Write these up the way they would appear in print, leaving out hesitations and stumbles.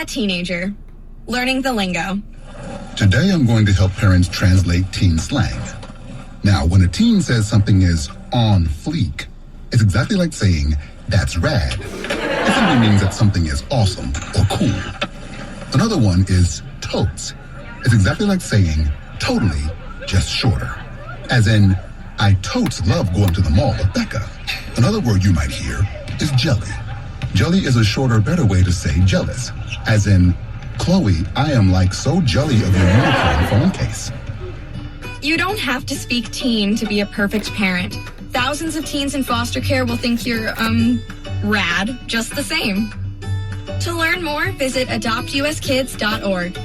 a teenager. Learning the lingo. Today I'm going to help parents translate teen slang. Now, when a teen says something is on fleek, it's exactly like saying, that's rad. It simply means that something is awesome or cool. Another one is totes. It's exactly like saying, totally, just shorter. As in, I totes love going to the mall with Becca. Another word you might hear is jelly. Jelly is a shorter, better way to say jealous. As in, Chloe, I am like so jelly of your unicorn phone case. You don't have to speak teen to be a perfect parent. Thousands of teens in foster care will think you're, rad, just the same. To learn more, visit adoptuskids.org.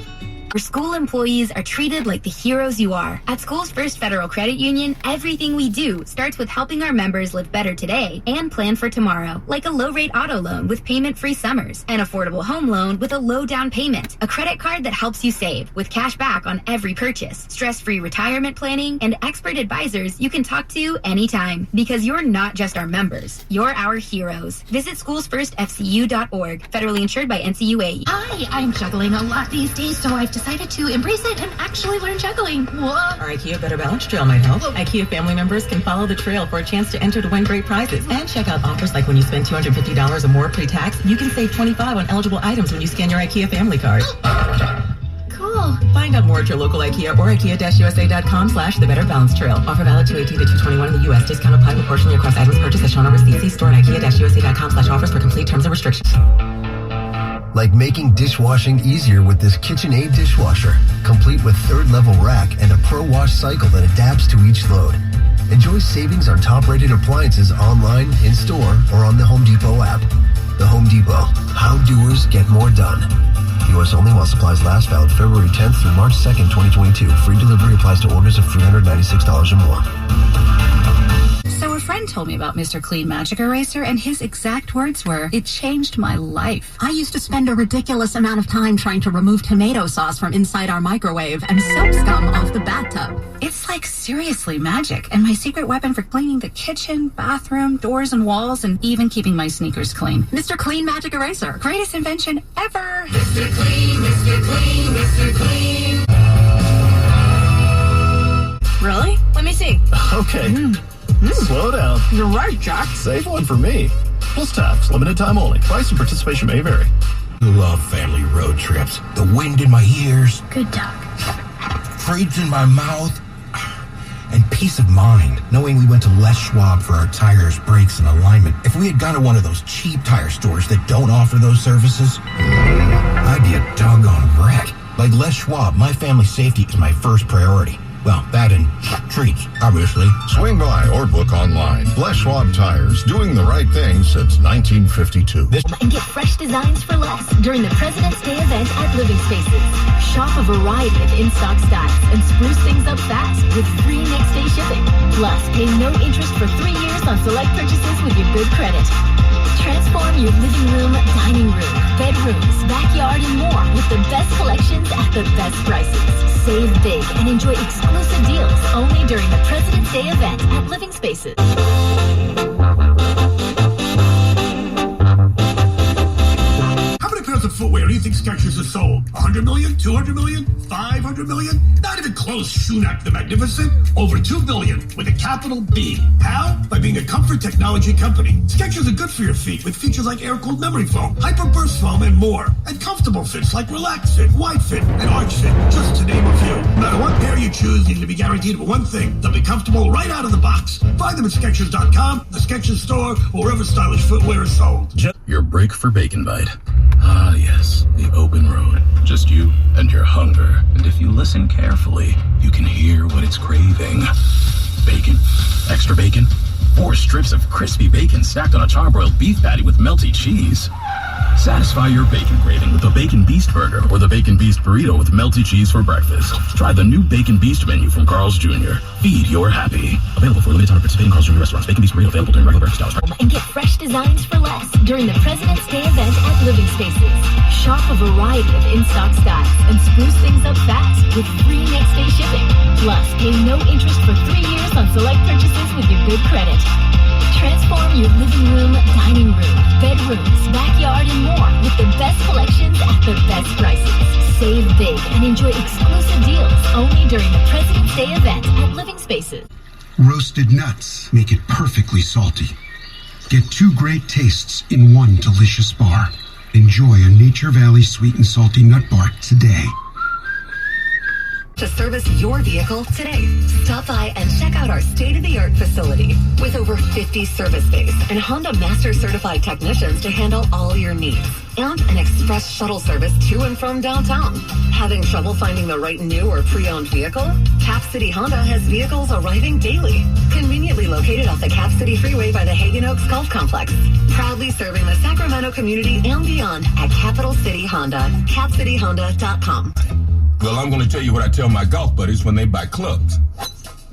Where school employees are treated like the heroes you are. At School's First Federal Credit Union, everything we do starts with helping our members live better today and plan for tomorrow. Like a low-rate auto loan with payment-free summers, an affordable home loan with a low down payment, a credit card that helps you save with cash back on every purchase, stress-free retirement planning, and expert advisors you can talk to anytime. Because you're not just our members, you're our heroes. Visit schoolsfirstfcu.org, federally insured by NCUA. Hi, I'm juggling a lot these days, so I've decided to embrace it and actually learn juggling. What? Our IKEA Better Balance Trail might help. IKEA family members can follow the trail for a chance to enter to win great prizes. And check out offers like when you spend $250 or more pre-tax, you can save $25 on eligible items when you scan your IKEA family card. Cool. Find out more at your local IKEA or IKEA-USA.com/The Better Balance Trail. Offer valid 2/18-2/21 in the U.S. Discount applied proportionally across items purchased as shown on receipt. See store and IKEA-USA.com/offers for complete terms and restrictions. Like making dishwashing easier with this KitchenAid dishwasher, complete with third-level rack and a Pro Wash cycle that adapts to each load. Enjoy savings on top-rated appliances online, in-store, or on the Home Depot app. The Home Depot. How doers get more done. U.S. only while supplies last. Valid February 10th through March 2nd, 2022. Free delivery applies to orders of $396 or more. So a friend told me about Mr. Clean Magic Eraser, and his exact words were, "It changed my life. I used to spend a ridiculous amount of time trying to remove tomato sauce from inside our microwave and soap scum off the bathtub. It's like seriously magic, and my secret weapon for cleaning the kitchen, bathroom, doors and walls, and even keeping my sneakers clean. Mr. Clean Magic Eraser. Greatest invention ever." Mr. Clean, Mr. Clean, Mr. Clean. Really? Let me see. Okay. Slow down. You're right, Jack. Save one for me. Plus tax, limited time only. Price and participation may vary. Love family road trips. The wind in my ears. Good dog. Freeds in my mouth. And peace of mind, knowing we went to Les Schwab for our tires, brakes, and alignment. If we had gone to one of those cheap tire stores that don't offer those services, I'd be a doggone wreck. Like Les Schwab, my family's safety is my first priority. Well, that and treats, obviously. Swing by or book online. Les Schwab Tires, doing the right thing since 1952. And get fresh designs for less during the President's Day event at Living Spaces. Shop a variety of in-stock styles and spruce things up fast with free next-day shipping. Plus, pay no interest for 3 years on select purchases with your good credit. Transform your living room, dining room, bedrooms, backyard, and more with the best collections at the best prices. Save big and enjoy exclusive deals only during the President's Day event at Living Spaces. How many pairs of footwear do you think Skechers has sold? 100 million? 200 million? 500 million? Not even close, Shunak the Magnificent. Over 2 billion with a capital B. How? By being a comfort technology company. Skechers are good for your feet with features like air-cooled memory foam, hyper-burst foam, and more. And comfortable fits like Relax Fit, Wide Fit, and Arch Fit, just to name a few. No matter what pair you choose, you need to be guaranteed one thing. They'll be comfortable right out of the box. Find them at Skechers.com, the Skechers store, or wherever stylish footwear is sold. Your break for Bacon Bite. Ah, yes, the open road. Just you and your hunger. And if you listen carefully, you can hear what it's craving. Bacon. Extra bacon. 4 strips of crispy bacon stacked on a charbroiled beef patty with melty cheese. Satisfy your bacon craving with the Bacon Beast Burger or the Bacon Beast Burrito with melty cheese for breakfast. Try the new Bacon Beast menu from Carl's Jr. Feed your happy. Available for a limited time at participating Carl's Jr. restaurants. Bacon Beast Burrito available during regular breakfast hours. And get fresh designs for less during the President's Day event at Living Spaces. Shop a variety of in-stock styles and spruce things up fast with free next-day shipping. Plus, pay no interest for 3 years on select purchases with your good credit. Transform your living room, dining room, bedrooms, backyard, and more with the best collections at the best prices. Save big and enjoy exclusive deals only during the President's Day event at Living Spaces. Roasted nuts make it perfectly salty. Get 2 great tastes in one delicious bar. Enjoy a Nature Valley sweet and salty nut bar today. To service your vehicle today, stop by and check out our state-of-the-art facility with over 50 service bays and Honda Master Certified technicians to handle all your needs, and an express shuttle service to and from downtown. Having trouble finding the right new or pre-owned vehicle? Cap City Honda has vehicles arriving daily. Conveniently located off the Cap City Freeway by the Hagen Oaks Golf Complex. Proudly serving the Sacramento community and beyond at Capital City Honda. CapCityHonda.com. Well, I'm going to tell you what I tell my golf buddies when they buy clubs.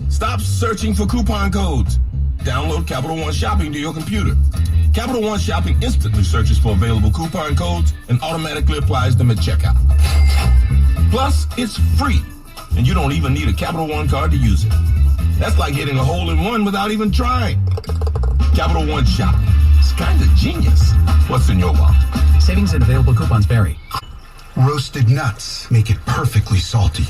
Stop searching for coupon codes. Download Capital One Shopping to your computer. Capital One Shopping instantly searches for available coupon codes and automatically applies them at checkout. Plus, it's free, and you don't even need a Capital One card to use it. That's like hitting a hole-in-one without even trying. Capital One Shopping. It's kind of genius. What's in your wallet? Savings and available coupons vary. Roasted nuts make it perfectly salty.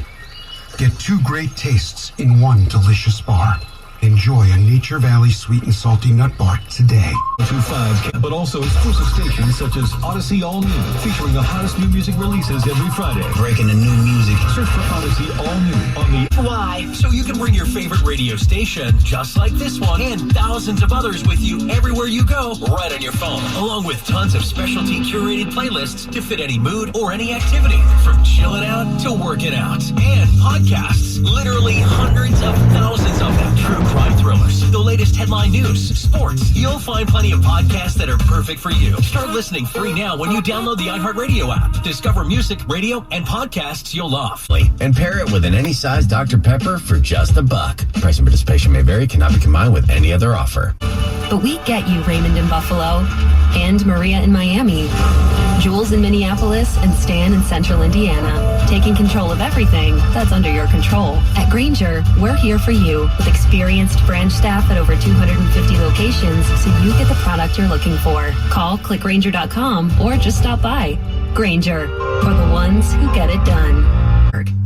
Get 2 great tastes in one delicious bar. Enjoy a Nature Valley sweet and salty nut bar today. 25, but also exclusive stations such as Odyssey All New, featuring the hottest new music releases every Friday. Breaking the new music. Search for Odyssey All New on the... Why? So you can bring your favorite radio station, just like this one, and thousands of others with you everywhere you go, right on your phone, along with tons of specialty curated playlists to fit any mood or any activity, from chilling out to working out. And podcasts, literally hundreds of thousands of them. True crime thrillers, the latest headline news, sports. You'll find plenty of podcasts that are perfect for you. Start listening free now when you download the iHeart-Radio app. Discover music, radio, and podcasts you'll love. And pair it with an any-size Dr. Pepper for just $1. Price and participation may vary, cannot be combined with any other offer. But we get you, Raymond in Buffalo, and Maria in Miami, Jules in Minneapolis, and Stan in Central Indiana. Taking control of everything that's under your control. At Grainger, we're here for you with experienced branch staff at over 250 locations so you get the product you're looking for. Call, click Grainger.com, or just stop by. Grainger, for the ones who get it done.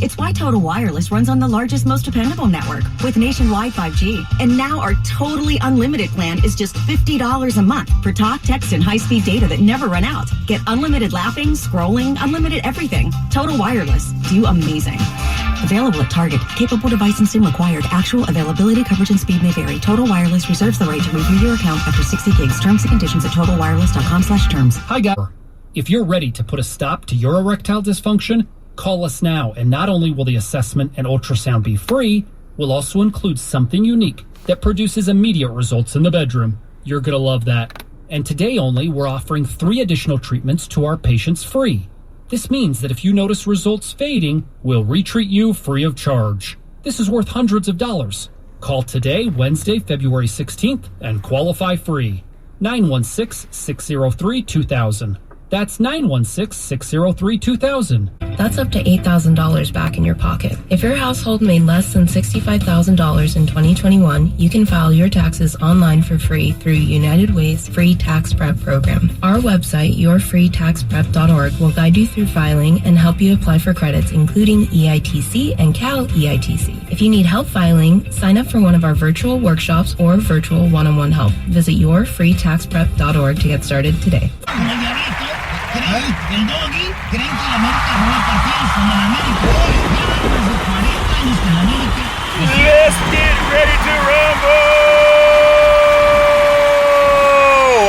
It's why Total Wireless runs on the largest, most dependable network with nationwide 5G. And now our totally unlimited plan is just $50 a month for talk, text, and high-speed data that never run out. Get unlimited laughing, scrolling, unlimited everything. Total Wireless. Do amazing. Available at Target. Capable device and SIM required. Actual availability, coverage, and speed may vary. Total Wireless reserves the right to review your account after 60 gigs. Terms and conditions at totalwireless.com/terms. Hi, guys. If you're ready to put a stop to your erectile dysfunction, call us now, and not only will the assessment and ultrasound be free, we'll also include something unique that produces immediate results in the bedroom. You're going to love that. And today only, we're offering 3 additional treatments to our patients free. This means that if you notice results fading, we'll retreat you free of charge. This is worth hundreds of dollars. Call today, Wednesday, February 16th, and qualify free. 916-603-2000. That's 916-603-2000. That's up to $8,000 back in your pocket. If your household made less than $65,000 in 2021, you can file your taxes online for free through United Way's free tax prep program. Our website, yourfreetaxprep.org, will guide you through filing and help you apply for credits, including EITC and Cal EITC. If you need help filing, sign up for one of our virtual workshops or virtual one-on-one help. Visit yourfreetaxprep.org to get started today. El doggy creen que la América no va a partir como la América. Ya desde 40 años que la América. Let's get ready to rumble!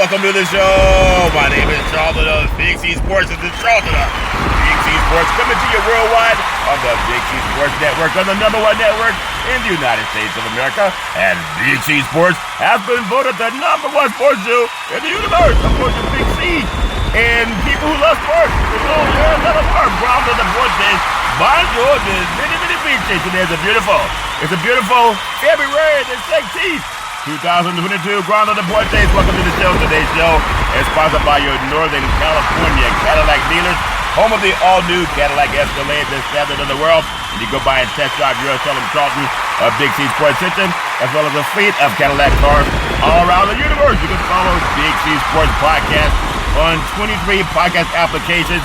Welcome to the show. My name is Charlton of Big C Sports. This is Charlton of Big C Sports coming to you worldwide on the Big C Sports Network, on the #1 network in the United States of America. And Big C Sports has been voted the #1 sports show in the universe. Of course, it's Big C. And people who love sports, there's another word, ground of the vortex. By Jordan, many beach station. It's a beautiful February the 16th, 2022. Ground of the vortex. Welcome to the show. Today's show is sponsored by your Northern California Cadillac dealers. home of the all-new Cadillac Escalade, the standard in the world. You go by and test drive your Sullivan Charlton of Big C Sports Kitchen, as well as a fleet of Cadillac cars all around the universe. You can follow Big C Sports Podcast on 23 podcast applications.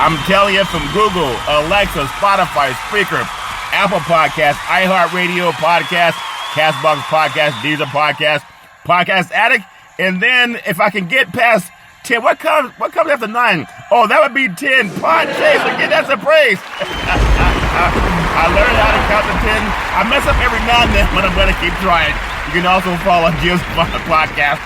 I'm telling you, from Google, Alexa, Spotify, Spreaker, Apple Podcasts, iHeart-Radio-Podcast, Castbox Podcast, Deezer Podcast, Podcast Addict, and then if I can get past 10, what comes after 9? Oh, that would be 10. Pod Chase, again, that's a praise. I learned how to count to 10. I mess up every now and then, but I'm going to keep trying. You can also follow Gio Savon Podcast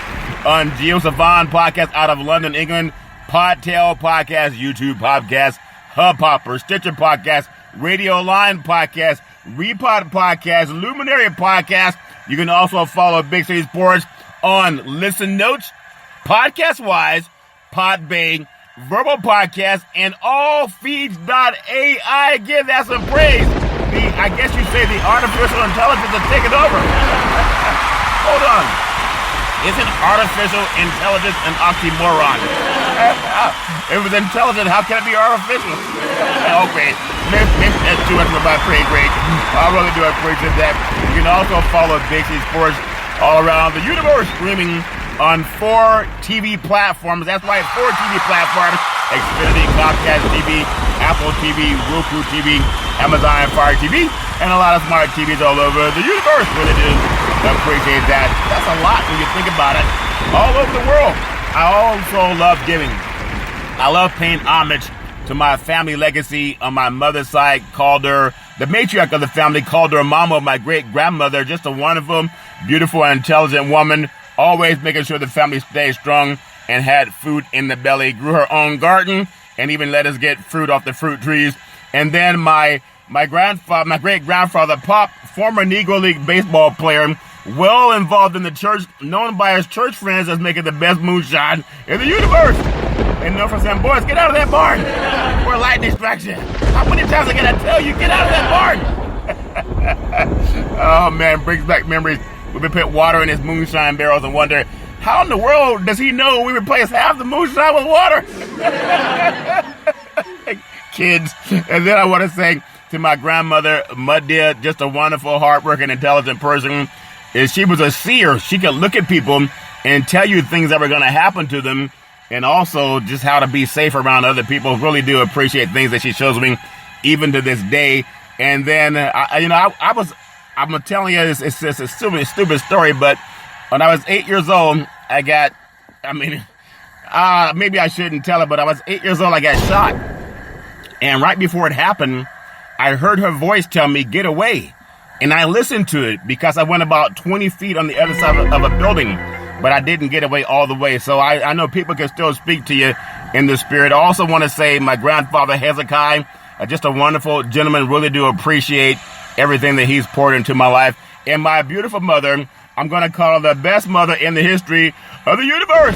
on Gio Savon Podcast out of London, England, Podtail Podcast, YouTube Podcast, Hubhopper, Stitcher Podcast, Radio Line Podcast, Repod Podcast, Luminary Podcast. You can also follow Big City Sports on Listen Notes, Podcast Wise, Podbay, Verbal Podcast, and all feeds.ai. Give that some praise. I guess you say the artificial intelligence is taking over. Hold on. Isn't artificial intelligence an oxymoron? If it was intelligent, how can it be artificial? Okay, maybe that's too much of my pay grade. I really do appreciate that. You can also follow Big City Sports all around the universe, streaming on 4 TV platforms. That's right, 4 TV platforms: Xfinity, Comcast TV, Apple TV, Roku TV, Amazon Fire TV, and a lot of smart TVs all over the universe. Really do appreciate that. That's a lot when you think about it. All over the world. I also love giving. I love paying homage to my family legacy. On my mother's side, called her the matriarch of the family, called her Mama, my great-grandmother. Just a wonderful, beautiful, and intelligent woman, always making sure the family stayed strong and had food in the belly. Grew her own garden and even let us get fruit off the fruit trees. And then my great-grandfather, Pop, former Negro League baseball player, well involved in the church, known by his church friends as making the best moonshine in the universe. And known for saying, boys, get out of that barn for a light distraction. How many times I gotta tell you, get out of that barn? Oh man, brings back memories. We've been putting water in his moonshine barrels and wonder, how in the world does he know we replace half the moonshine with water? Kids. And then I want to say to my grandmother, Muddia, just a wonderful, hardworking, intelligent person. She was a seer. She could look at people and tell you things that were going to happen to them, and also just how to be safe around other people. Really do appreciate things that she shows me, even to this day. And then, I'm telling you, it's a stupid story, but when I was 8 years old, maybe I shouldn't tell it, but I was 8 years old, I got shot. And right before it happened, I heard her voice tell me, get away. And I listened to it because I went about 20 feet on the other side of a building, but I didn't get away all the way. So I know people can still speak to you in the spirit. I also want to say my grandfather, Hezekiah, just a wonderful gentleman. Really do appreciate everything that he's poured into my life. And my beautiful mother, I'm going to call her the best mother in the history of the universe.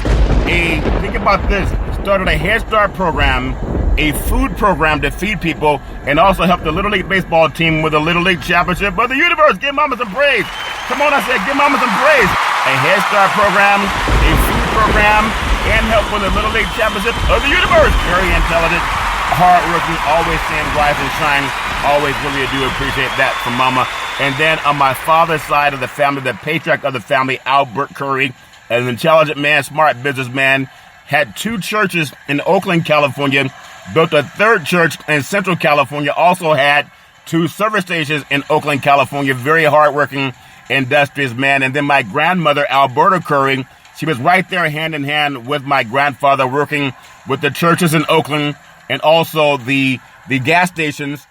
Think about this. Started a Head Start program, a food program to feed people, and also helped the Little League baseball team with the Little League Championship of the universe. Give Mama some praise. Come on, I said, give Mama some praise. A Head Start program, a food program, and help with the Little League Championship of the universe. Very intelligent, hardworking, always saying rise and shine. Always really do appreciate that from Mama. And then on my father's side of the family, the patriarch of the family, Albert Curry, an intelligent man, smart businessman, had 2 churches in Oakland, California, built a 3rd church in Central California, also had 2 service stations in Oakland, California. Very hardworking, industrious man. And then my grandmother, Alberta Curry, she was right there hand in hand with my grandfather, working with the churches in Oakland and also the gas stations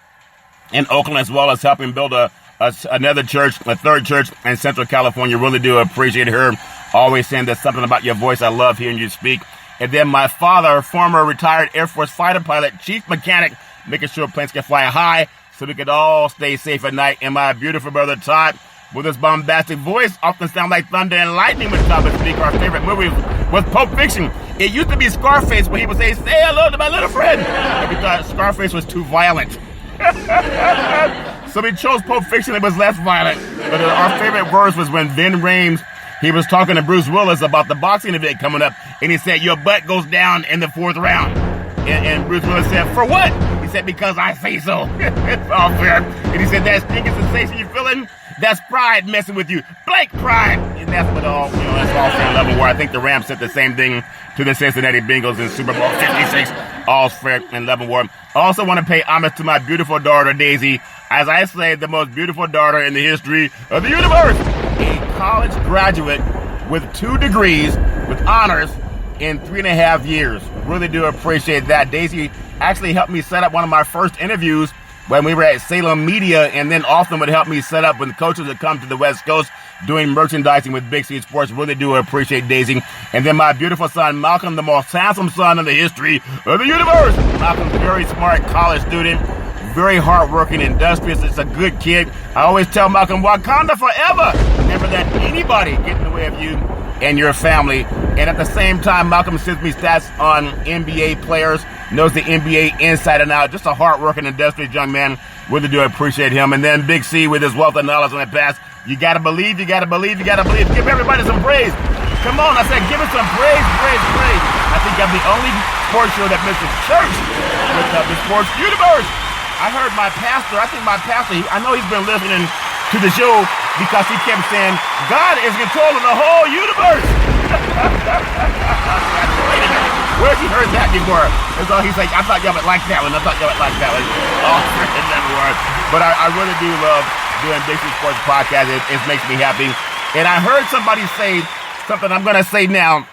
in Oakland, as well as helping build another church, a 3rd church in Central California. Really do appreciate her. Always saying there's something about your voice. I love hearing you speak. And then my father, former retired Air Force fighter pilot, chief mechanic, making sure planes can fly high so we could all stay safe at night. And my beautiful brother Todd, with his bombastic voice, often sound like thunder and lightning when Todd would speak. Our favorite movie was Pulp Fiction. It used to be Scarface, when he would say hello to my little friend. And we thought Scarface was too violent. So we chose Pulp Fiction. It was less violent. But our favorite verse was when Vin Rames, he was talking to Bruce Willis about the boxing event coming up, and he said, your butt goes down in the 4th round. And Bruce Willis said, for what? He said, because I say so. It's all fair. And he said, that stinking sensation you're feeling, that's pride messing with you. Blank pride. And that's what all, that's all fair level where I think the Rams said the same thing to the Cincinnati Bengals in Super Bowl 56. All fair and level war. I also want to pay homage to my beautiful daughter, Daisy. As I say, the most beautiful daughter in the history of the universe. A college graduate with 2 degrees, with honors, in 3.5 years. Really do appreciate that. Daisy actually helped me set up one of my first interviews when we were at Salem Media, and then often would help me set up when coaches would come to the West Coast doing merchandising with Big C Sports. Really do appreciate Daisy. And then my beautiful son, Malcolm, the most handsome son in the history of the universe. Malcolm's very smart college student, very hardworking, industrious. It's a good kid. I always tell Malcolm, Wakanda forever. Never let anybody get in the way of you and your family. And at the same time, Malcolm sends me stats on NBA players, knows the NBA inside and out. Just a hardworking, industrious young man. Really do appreciate him. And then Big C with his wealth of knowledge in the past. You gotta believe, you gotta believe, you gotta believe. Give everybody some praise. Come on, I said, give it some praise, praise, praise. I think I'm the only sports show that misses church with the sports universe. I heard my pastor, I know he's been listening to the show because he kept saying, God is controlling the whole universe. Where's he heard that before? And so he's like, I thought y'all would like that one. Oh, but I really do love doing Big C Sports Podcast. It makes me happy. And I heard somebody say something I'm going to say now.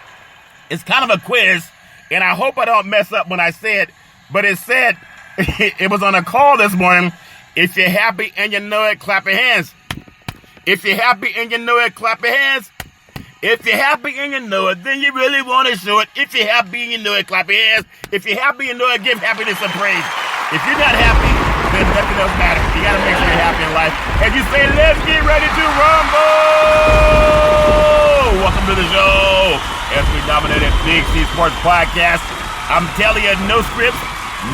It's kind of a quiz, and I hope I don't mess up when I say it, but it said, it was on a call this morning, if you're happy and you know it, clap your hands. If you're happy and you know it, clap your hands. If you're happy and you know it, then you really want to show it. If you're happy and you know it, clap your hands. If you're happy and you know it, give happiness some praise. If you're not happy, then nothing else matters. You got to make sure you're happy in life. And you say, let's get ready to rumble. Welcome to the show. As we nominated Big C Sports Podcast. I'm telling you, no scripts,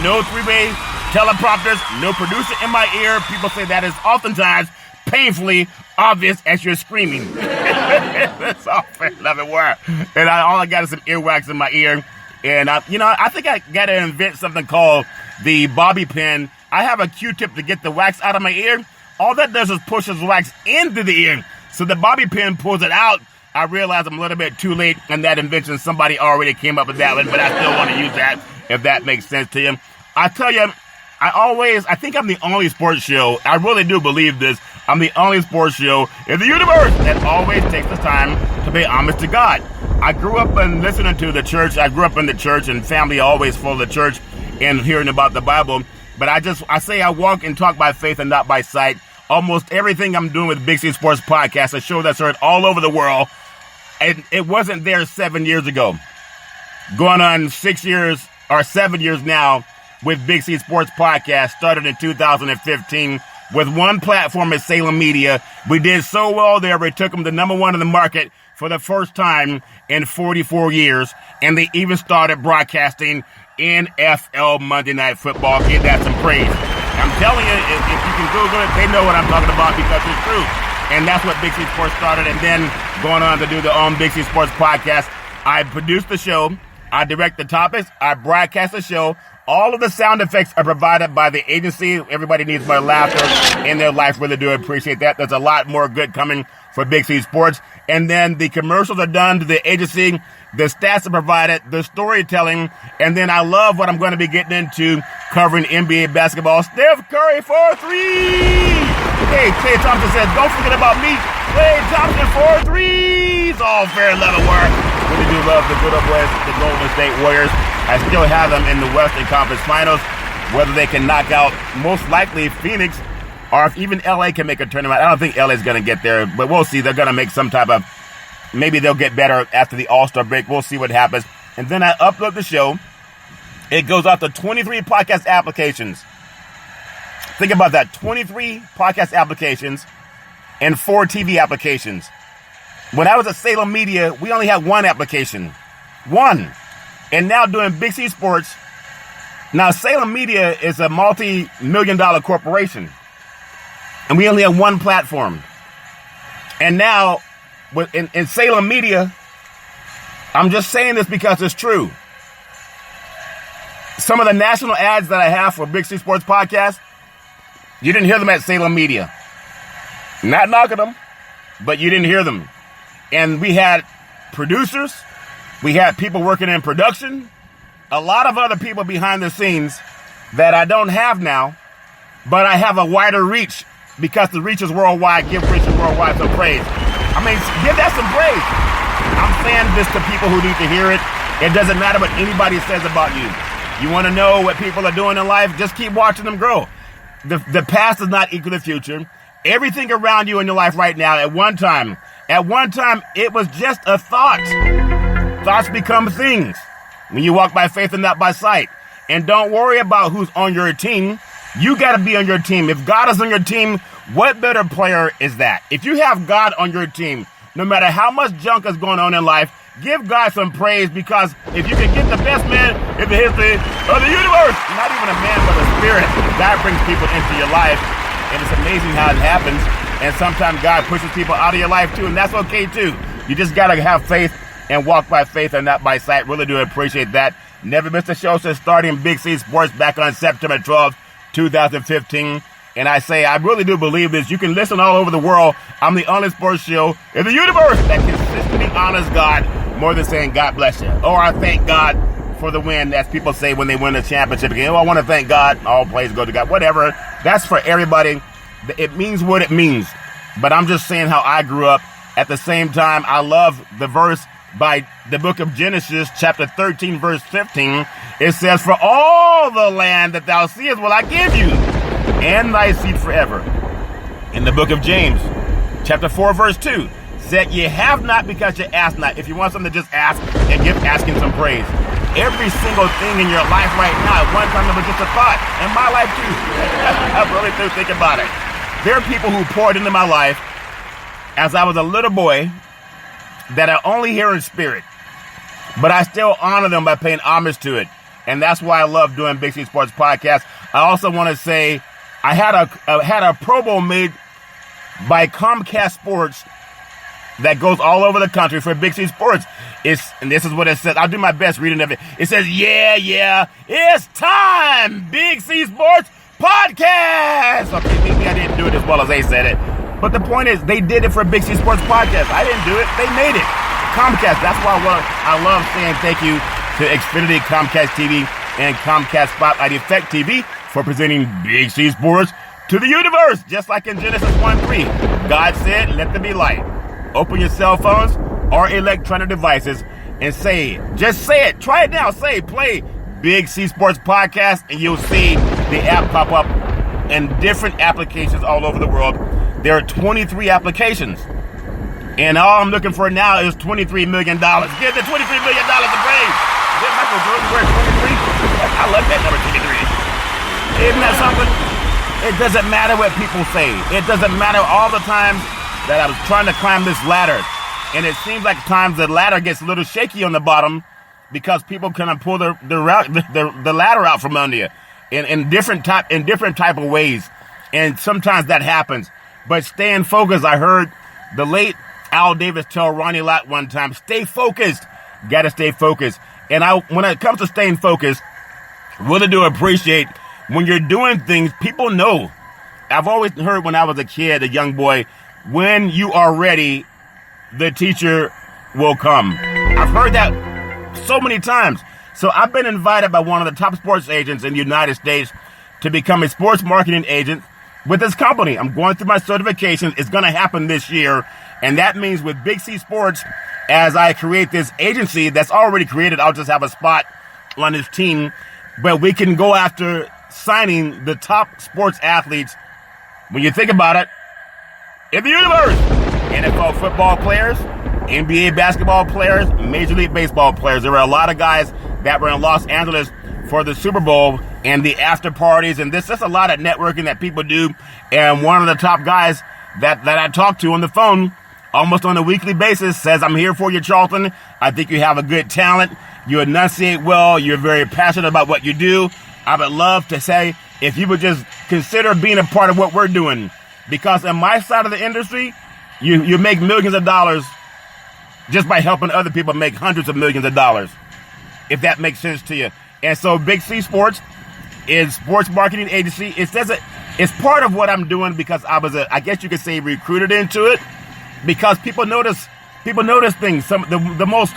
no 3-way teleprompters, no producer in my ear. People say that is oftentimes painfully obvious as you're screaming. That's all fair, love it, word. And all I got is some earwax in my ear. And I think I got to invent something called the bobby pin. I have a Q-tip to get the wax out of my ear. All that does is pushes wax into the ear. So the bobby pin pulls it out. I realize I'm a little bit too late in that invention. Somebody already came up with that one, but I still want to use that if that makes sense to you. I tell you, I think I'm the only sports show, I really do believe this, I'm the only sports show in the universe that always takes the time to pay homage to God. I grew up in listening to the church. I grew up in the church, and family always full of the church and hearing about the Bible. But I say I walk and talk by faith and not by sight. Almost everything I'm doing with Big C Sports Podcast, a show that's heard all over the world, and it wasn't there 7 years ago. Going on 6 years or 7 years now with Big C Sports Podcast, started in 2015 with one platform at Salem Media. We did so well there, we took them to #1 in the market for the first time in 44 years, and they even started broadcasting NFL Monday Night Football. Give that some praise. I'm telling you, if you can Google it, they know what I'm talking about because it's true. And that's what Big C Sports started, and then going on to do the own Big C Sports Podcast. I produce the show, I direct the topics, I broadcast the show. All of the sound effects are provided by the agency. Everybody needs more laughter in their life. Really do appreciate that. There's a lot more good coming for Big C Sports. And then the commercials are done to the agency. The stats are provided, the storytelling. And then I love what I'm going to be getting into covering NBA basketball. Steph Curry for 3. Hey, Klay Thompson says, don't forget about me. Klay Thompson for 3s. All fair level work. Really do love the good old boys, the Golden State Warriors. I still have them in the Western Conference Finals. Whether they can knock out, most likely, Phoenix, or if even LA can make a tournament. I don't think LA's going to get there, but we'll see. They're going to make some type of, maybe they'll get better after the All-Star break. We'll see what happens. And then I upload the show. It goes out to 23 podcast applications. Think about that. 23 podcast applications and 4 TV applications. When I was at Salem Media, we only had 1 application. 1. And now doing Big C Sports. Now, Salem Media is a multi-million-dollar corporation. And we only have 1 platform. And now, in Salem Media, I'm just saying this because it's true. Some of the national ads that I have for Big C Sports Podcast, you didn't hear them at Salem Media. Not knocking them, but you didn't hear them. And we had producers, we had people working in production, a lot of other people behind the scenes that I don't have now, but I have a wider reach because the reach is worldwide. Give Richard worldwide some praise. I mean, give that some praise. I'm saying this to people who need to hear it. It doesn't matter what anybody says about you. You want to know what people are doing in life? Just keep watching them grow. The past does not equal the future. Everything around you in your life right now, at one time, it was just a thought. Thoughts become things when you walk by faith and not by sight. And don't worry about who's on your team. You got to be on your team. If God is on your team, what better player is that? If you have God on your team, no matter how much junk is going on in life, give God some praise, because if you can get the best man in the history of the universe, not even a man but a spirit, God brings people into your life, and it's amazing how it happens. And sometimes God pushes people out of your life too, and that's okay too. You just got to have faith and walk by faith and not by sight. Really do appreciate that. Never missed a show since starting Big C Sports back on September 12th, 2015. And I say, I really do believe this. You can listen all over the world. I'm the only sports show in the universe that consistently honors God more than saying God bless you, or I thank God for the win, as people say when they win a championship game. Oh, I want to thank God. All praise go to God. Whatever. That's for everybody. It means what it means. But I'm just saying how I grew up. At the same time, I love the verse by the book of Genesis, chapter 13, verse 15. It says, for all the land that thou seest will I give you, and thy seed forever. In the book of James, chapter 4, verse 2, said, ye have not because you ask not. If you want something, just ask, and give asking some praise. Every single thing in your life right now, at one time it was just a thought. In my life too. I really do think about it. There are people who poured into my life as I was a little boy that I only hear in spirit, but I still honor them by paying homage to it. And that's why I love doing Big C Sports Podcast. I also want to say I had a Pro Bowl made by Comcast Sports that goes all over the country for Big C Sports. And this is what it says. I'll do my best reading of it. It says, yeah, it's time, Big C Sports Podcast. Okay, maybe I didn't do it as well as they said it. But the point is, they did it for Big C Sports Podcast. I didn't do it. They made it. Comcast. That's why I love saying thank you to Xfinity, Comcast TV, and Comcast Spotlight Effect TV for presenting Big C Sports to the universe. Just like in Genesis 1:3, God said, let there be light. Open your cell phones or electronic devices and say it. Just say it. Try it now. Say, play Big C Sports Podcast, and you'll see the app pop up in different applications all over the world. There are 23 applications. And all I'm looking for now is $23 million. Give the $23 million a praise. Did Michael Jordan wear 23? I love that number 23. Isn't that something? It doesn't matter what people say. It doesn't matter all the times that I was trying to climb this ladder. And it seems like times the ladder gets a little shaky on the bottom because people kind of pull the ladder out from under you in different type of ways. And sometimes that happens. But staying focused, I heard the late Al Davis tell Ronnie Lott one time, stay focused. Got to stay focused. And when it comes to staying focused, really do appreciate when you're doing things, people know. I've always heard when I was a kid, a young boy, when you are ready, the teacher will come. I've heard that so many times. So I've been invited by one of the top sports agents in the United States to become a sports marketing agent with this company. I'm going through my certifications. It's going to happen this year. And that means with Big C Sports, as I create this agency that's already created, I'll just have a spot on this team. But we can go after signing the top sports athletes, when you think about it, in the universe. NFL football players, NBA basketball players, Major League Baseball players. There were a lot of guys that were in Los Angeles for the Super Bowl and the after parties, and this is a lot of networking that people do. And one of the top guys that I talk to on the phone almost on a weekly basis says, I'm here for you, Charlton. I think you have a good talent. You enunciate well. You're very passionate about what you do. I would love to say if you would just consider being a part of what we're doing, because in my side of the industry, you make millions of dollars just by helping other people make hundreds of millions of dollars, if that makes sense to you. And so Big C Sports is sports marketing agency. It's part of what I'm doing because I was I guess you could say recruited into it, because people notice things. The most,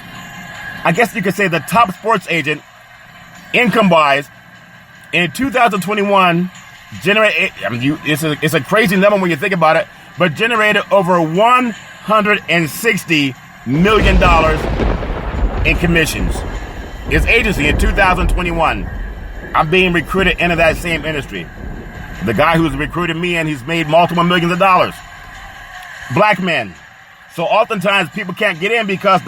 I guess you could say, the top sports agent income wise in 2021 it's a crazy number when you think about it, but generated over $160 million in commissions. His agency in 2021. I'm being recruited into that same industry. The guy who's recruited me, and he's made multiple millions of dollars. Black men. So oftentimes people can't get in because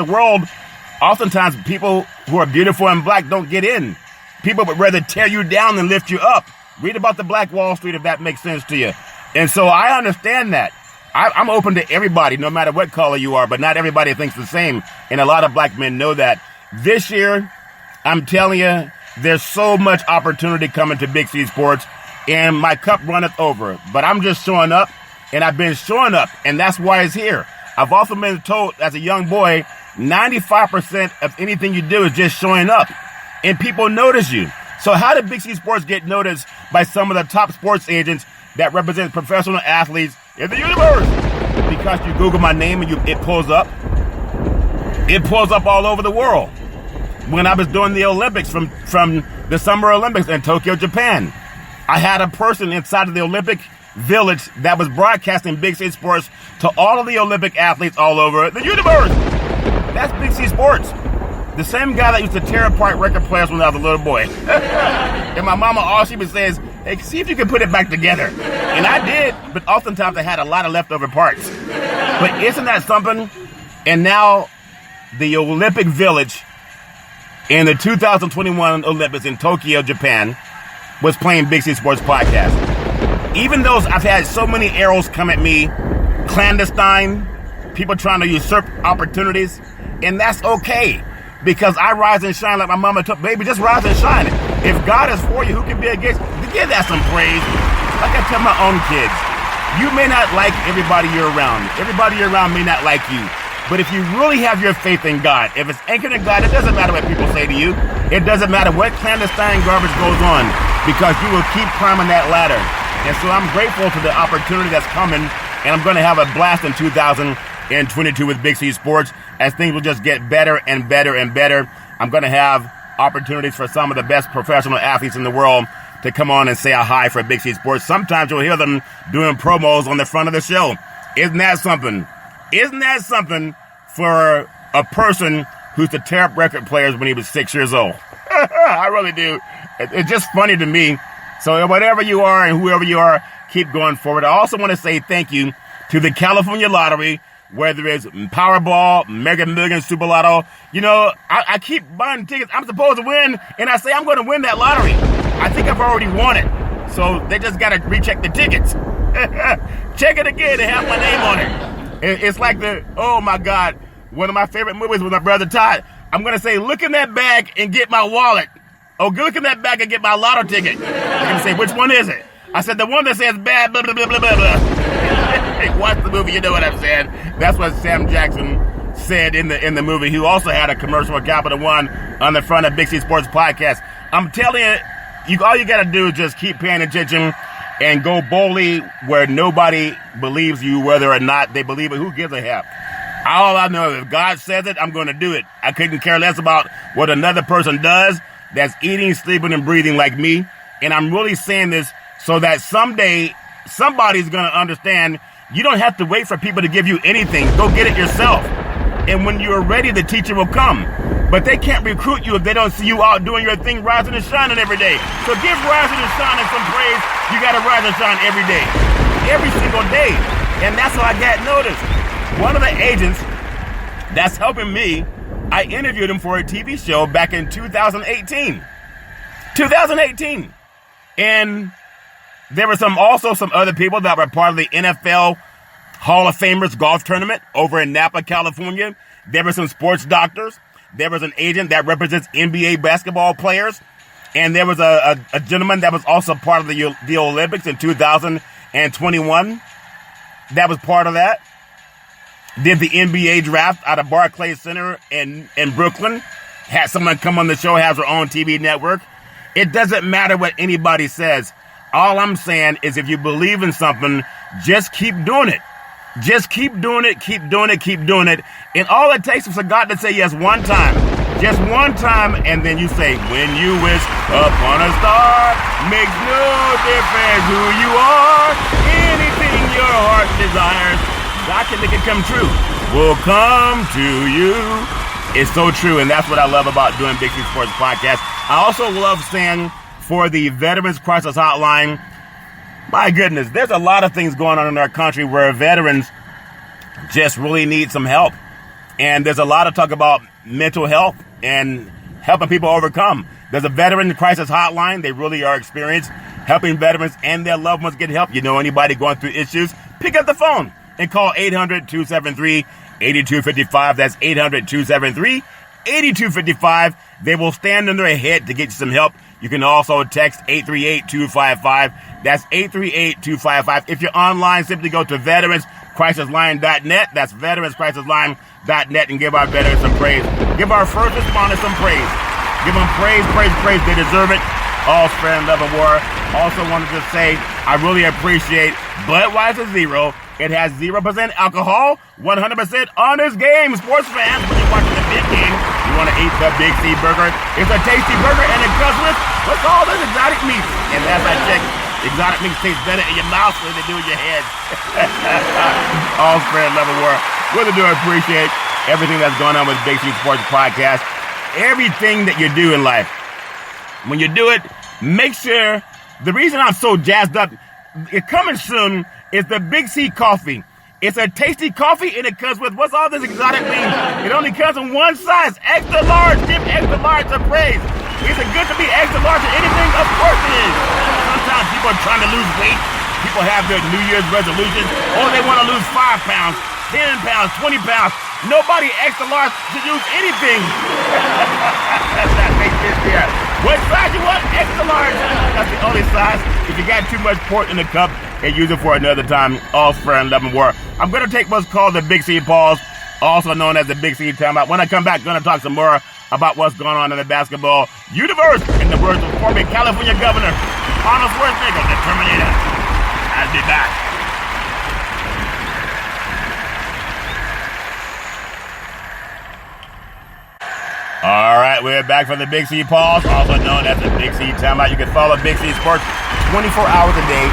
oftentimes people who are beautiful and black don't get in. People would rather tear you down than lift you up. Read about the Black Wall Street if that makes sense to you. And so I understand that. I'm open to everybody, no matter what color you are, but not everybody thinks the same. And a lot of black men know that. This year, I'm telling you, there's so much opportunity coming to Big C Sports, and my cup runneth over. But I'm just showing up, and I've been showing up, and that's why it's here. I've also been told as a young boy, 95% of anything you do is just showing up, and people notice you. So how did Big C Sports get noticed by some of the top sports agents that represent professional athletes in the universe? Because you Google my name and it pulls up. It pulls up all over the world. When I was doing the Olympics from the Summer Olympics in Tokyo, Japan, I had a person inside of the Olympic Village that was broadcasting Big C Sports to all of the Olympic athletes all over the universe. That's Big C Sports. The same guy that used to tear apart record players when I was a little boy. And my mama, all she would say is, hey, see if you can put it back together. And I did, but oftentimes I had a lot of leftover parts. But isn't that something? And now the Olympic Village in the 2021 Olympics in Tokyo, Japan, was playing Big C Sports Podcast. Even though I've had so many arrows come at me, clandestine, people trying to usurp opportunities, and that's okay. Because I rise and shine like my mama told, baby, just rise and shine. If God is for you, who can be against you? Give that some praise. Like I tell my own kids, you may not like everybody you're around. Everybody you're around may not like you. But if you really have your faith in God, if it's anchored in God, it doesn't matter what people say to you. It doesn't matter what clandestine garbage goes on, because you will keep climbing that ladder. And so I'm grateful to the opportunity that's coming, and I'm going to have a blast in 2022 with Big C Sports as things will just get better and better and better. I'm going to have opportunities for some of the best professional athletes in the world to come on and say a hi for Big C Sports. Sometimes you'll hear them doing promos on the front of the show. Isn't that something? Isn't that something for a person who used to tear up record players when he was 6 years old? I really do. It's just funny to me. So whatever you are and whoever you are, keep going forward. I also want to say thank you to the California Lottery, whether it's Powerball, Mega Millions, Super Lotto. You know, I keep buying tickets I'm supposed to win, and I say I'm going to win that lottery. I think I've already won it. So they just got to recheck the tickets. Check it again and have my name on it. It's like oh my God, one of my favorite movies with my brother Todd. I'm going to say, look in that bag and get my wallet. Oh, look in that bag and get my lotto ticket. They're going to say, which one is it? I said, the one that says bad, blah, blah, blah, blah, blah, blah. Hey, watch the movie, you know what I'm saying. That's what Sam Jackson said in the movie, who also had a commercial with Capital One on the front of Big C Sports Podcast. I'm telling you, all you got to do is just keep paying attention and go boldly where nobody believes you, whether or not they believe it. Who gives a heck? All I know is if God says it, I'm going to do it. I couldn't care less about what another person does that's eating, sleeping, and breathing like me. And I'm really saying this so that someday somebody's going to understand you don't have to wait for people to give you anything. Go get it yourself. And when you're ready, the teacher will come. But they can't recruit you if they don't see you out doing your thing, rising and shining every day. So give rising and shining some praise. You got to rise and shine every day. Every single day. And that's why I got noticed. One of the agents that's helping me, I interviewed him for a TV show back in 2018. 2018. And there were also some other people that were part of the NFL Hall of Famers golf tournament over in Napa, California. There were some sports doctors. There was an agent that represents NBA basketball players. And there was a gentleman that was also part of the Olympics in 2021 that was part of that. Did the NBA draft out of Barclays Center in Brooklyn. Has someone come on the show, has her own TV network. It doesn't matter what anybody says. All I'm saying is if you believe in something, just keep doing it. Just keep doing it, keep doing it, keep doing it. And all it takes is for God to say yes one time. Just one time, and then you say, when you wish upon a star, makes no difference who you are. Anything your heart desires, God can make it come true. Will come to you. It's so true, and that's what I love about doing Big C Sports Podcast. I also love saying for the Veterans Crisis Hotline, my goodness, there's a lot of things going on in our country where veterans just really need some help. And there's a lot of talk about mental health and helping people overcome. There's a Veteran Crisis Hotline. They really are experienced helping veterans and their loved ones get help. You know anybody going through issues, pick up the phone and call 800-273-8255. That's 800-273-8255. They will stand on their head to get you some help. You can also text 838-255. That's 838-255. If you're online, simply go to veteranscrisisline.net. That's veteranscrisisline.net and give our veterans some praise. Give our first responders some praise. Give them praise, praise, praise. They deserve it. All fair and love and war. Also wanted to say I really appreciate Budweiser Zero. It has 0% alcohol, 100% honest game. Sports fans, when you're watching the big game, you want to eat the Big C burger. It's a tasty burger, and it comes with what's all this exotic meat. And as I check, exotic meats taste better in your mouth than they do in your head. All fair and love and war. Really do appreciate everything that's going on with Big C Sports Podcast. Everything that you do in life. When you do it, make sure, the reason I'm so jazzed up, it's coming soon, is the Big C coffee. It's a tasty coffee, and it comes with, what's all this exotic mean? It only comes in one size, extra large. Give extra large a praise. Is it good to be extra large or anything? Of course it is. Sometimes people are trying to lose weight. People have their New Year's resolutions. Oh, they want to lose 5 pounds, 10 pounds, 20 pounds. Nobody extra large to lose anything. That's not make this here. What size you want? Extra large. That's the only size. If you got too much port in the cup, and use it for another time. All fair and love and war. I'm going to take what's called the Big C pause, also known as the Big C timeout. When I come back, I'm going to talk some more about what's going on in the basketball universe, in the words of former California Governor Arnold Schwarzenegger, the Terminator. I'll be back. All right, we're back from the Big C pause, also known as the Big C timeout. You can follow Big C Sports 24 hours a day,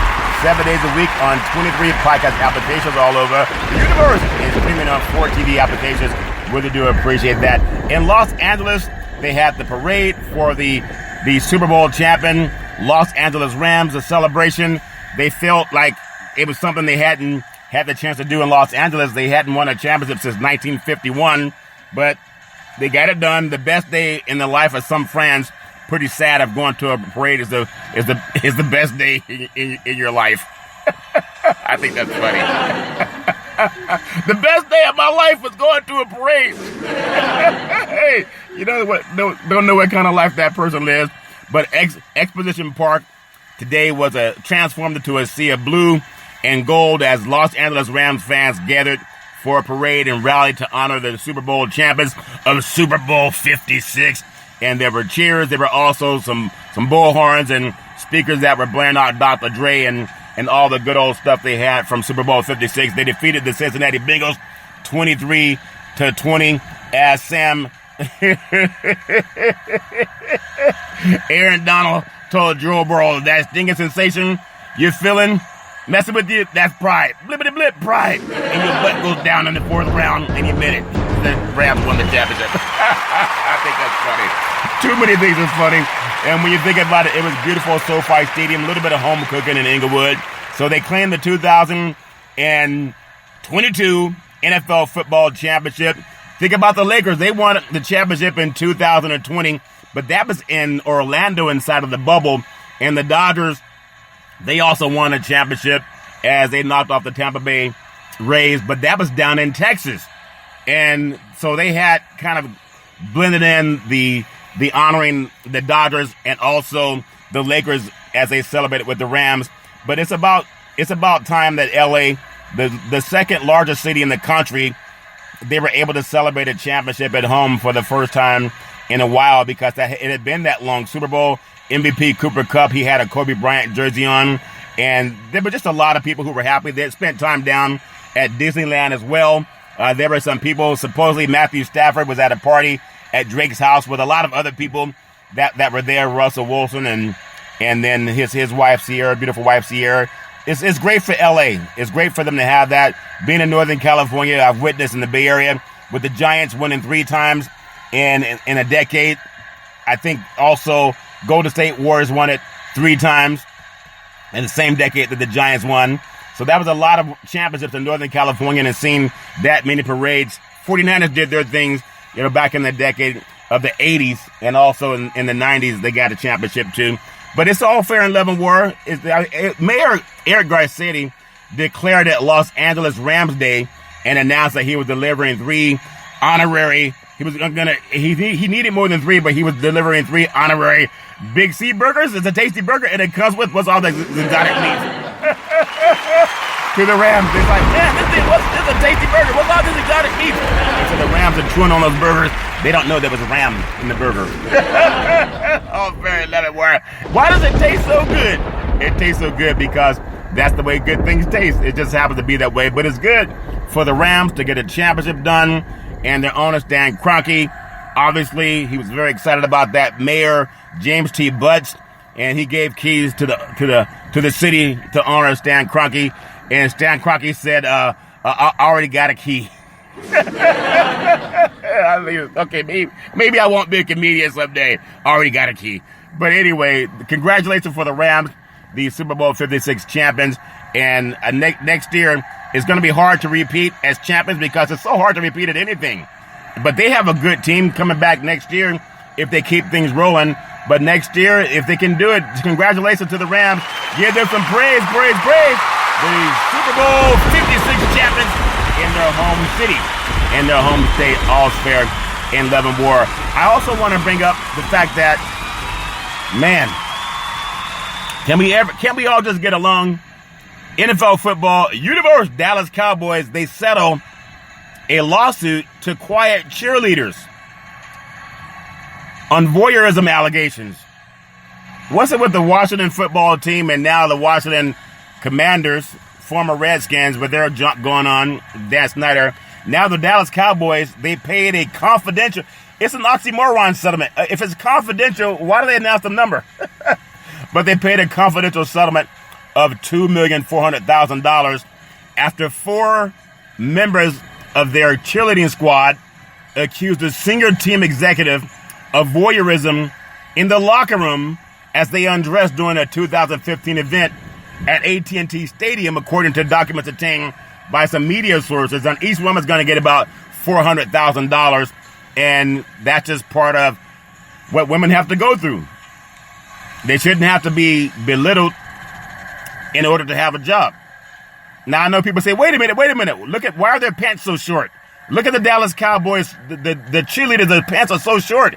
7 days a week on 23 podcast applications all over the universe and streaming on 4 TV applications. Really do appreciate that. In Los Angeles, they had the parade for the Super Bowl champion, Los Angeles Rams, a celebration. They felt like it was something they hadn't had the chance to do in Los Angeles. They hadn't won a championship since 1951, but they got it done. The best day in the life of some fans. Pretty sad of going to a parade is the best day in your life. I think that's funny. The best day of my life was going to a parade. Hey, you know what? Don't know what kind of life that person lives. But Exposition Park today was transformed into a sea of blue and gold as Los Angeles Rams fans gathered for a parade and rally to honor the Super Bowl champions of Super Bowl 56. And there were cheers. There were also some bullhorns and speakers that were blaring out Dr. Dre and all the good old stuff they had from Super Bowl 56. They defeated the Cincinnati Bengals 23-20 as Sam Aaron Donald told Joe Burrow, that stinging sensation you're feeling, messing with you, that's pride. Blippity blip, pride. And your butt goes down in the 4th round and you admit it. The Rams won the championship. I think that's funny. Too many things are funny. And when you think about it, it was beautiful SoFi Stadium, a little bit of home cooking in Inglewood. So they claimed the 2022 NFL football championship. Think about the Lakers. They won the championship in 2020, but that was in Orlando inside of the bubble. And the Dodgers, they also won a championship as they knocked off the Tampa Bay Rays, but that was down in Texas. And so they had kind of blended in the honoring the Dodgers and also the Lakers as they celebrated with the Rams. But it's about time that LA, the second largest city in the country, they were able to celebrate a championship at home for the first time in a while because it had been that long. Super Bowl MVP Cooper Kupp, he had a Kobe Bryant jersey on, and there were just a lot of people who were happy. They had spent time down at Disneyland as well. There were some people, supposedly Matthew Stafford was at a party at Drake's house with a lot of other people that were there, Russell Wilson and then his wife Sierra, beautiful wife Sierra. It's great for LA. It's great for them to have that. Being in Northern California, I've witnessed in the Bay Area with the Giants winning 3 times in a decade. I think also Golden State Warriors won it 3 times in the same decade that the Giants won. So that was a lot of championships in Northern California, and seeing that many parades. 49ers did their things, back in the decade of the 80s, and also in the 90s, they got a championship too. But it's all fair in love and war. Mayor Eric Garcetti declared it Los Angeles Rams Day and announced that he was delivering 3 honorary. He needed more than 3, but he was delivering 3 honorary Big C burgers. It's a tasty burger, and it comes with what's all the exotic meats. To the Rams, it's like, man, this is a tasty burger. What's all this exotic meat? And so the Rams are chewing on those burgers. They don't know there was a ram in the burger. Oh, very love it. Why does it taste so good? It tastes so good because that's the way good things taste. It just happens to be that way. But it's good for the Rams to get a championship done. And their owner, Stan Kroenke, obviously, he was very excited about that. Mayor James T. Butts, and he gave keys to the city to honor Stan Kroenke. And Stan Kroenke said, I already got a key. Okay, maybe I won't be a comedian someday. Already got a key. But anyway, congratulations for the Rams, the Super Bowl 56 champions. And next year, it's going to be hard to repeat as champions because it's so hard to repeat at anything. But they have a good team coming back next year if they keep things rolling. But next year, if they can do it, congratulations to the Rams. Give them some praise. The Super Bowl 56 champions in their home city, in their home state, all's fair in love and war. I also want to bring up the fact that, man, can we all just get along? NFL football, Universe Dallas Cowboys, they settle a lawsuit to quiet cheerleaders on voyeurism allegations. What's it with the Washington football team and now the Washington Commanders, former Redskins, with their junk going on, Dan Snyder? Now the Dallas Cowboys, they paid a confidential, it's an oxymoron settlement. If it's confidential, why do they announce the number? But they paid a confidential settlement of $2,400,000 after 4 members of their cheerleading squad accused a senior team executive of voyeurism in the locker room as they undressed during a 2015 event at AT&T Stadium, according to documents obtained by some media sources. And each woman's going to get about $400,000, and that's just part of what women have to go through. They shouldn't have to be belittled in order to have a job. Now, I know people say, wait a minute. Look at, why are their pants so short? Look at the Dallas Cowboys, the cheerleaders, their pants are so short.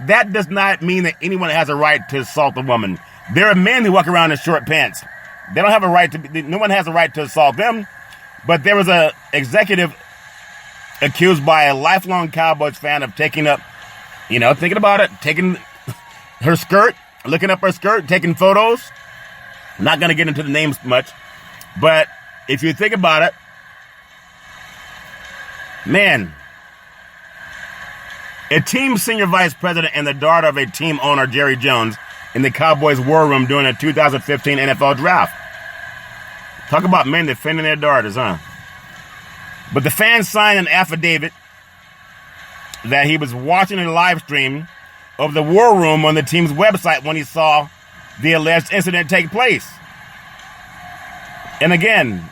That does not mean that anyone has a right to assault a woman. There are men who walk around in short pants. They don't have a right to, no one has a right to assault them. But there was a executive accused by a lifelong Cowboys fan of taking up, thinking about it, taking her skirt, looking up her skirt, taking photos. I'm not going to get into the names much, but if you think about it, man, a team senior vice president and the daughter of a team owner, Jerry Jones, in the Cowboys war room during a 2015 NFL draft. Talk about men defending their daughters, huh? But the fan signed an affidavit that he was watching a live stream of the war room on the team's website when he saw the alleged incident take place. And again,